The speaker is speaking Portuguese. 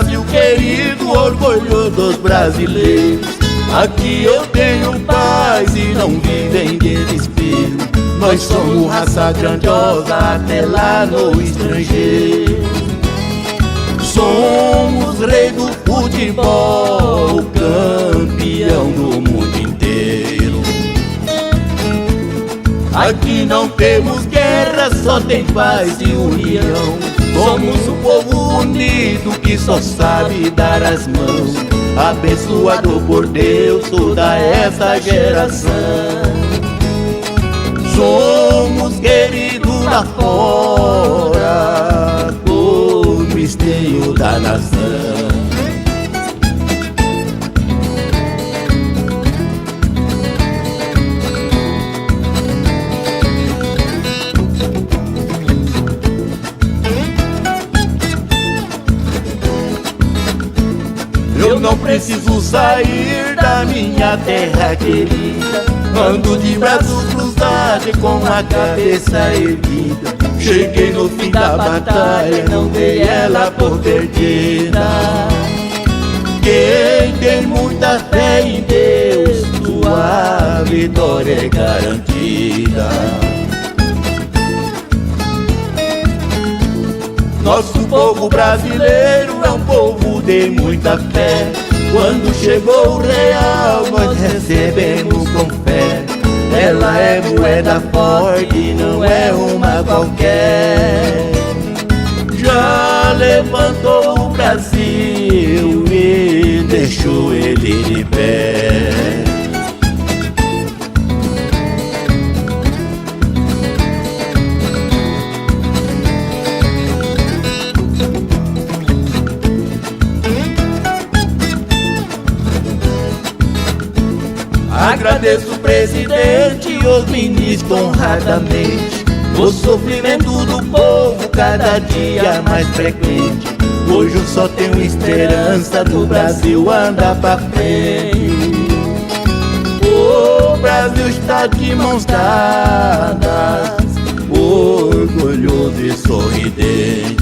Brasil querido, orgulho dos brasileiros. Aqui eu tenho paz e não vivem de desespero. Nós somos raça grandiosa até lá no estrangeiro. Somos rei do futebol, campeão do mundo inteiro. Aqui não temos guerra, só tem paz e união. Somos um povo unido que só sabe dar as mãos. Abençoado por Deus toda essa geração. Somos queridos lá fora, como esteio da nação. Eu não preciso sair da minha terra querida. Ando de braços cruzados e com a cabeça erguida. Cheguei no fim da batalha, não dei ela por perdida. Quem tem muita fé em Deus, sua vitória é garantida. Nosso povo brasileiro é um povo de muita fé. Quando chegou o real, nós recebemos com fé. Ela é moeda forte, não é uma qualquer. Já levantou o Brasil e deixou ele de pé. Agradeço o presidente e os ministros honradamente. O sofrimento do povo cada dia mais frequente. Hoje eu só tenho esperança do Brasil andar pra frente. O Brasil está de mãos dadas, orgulhoso e sorridente.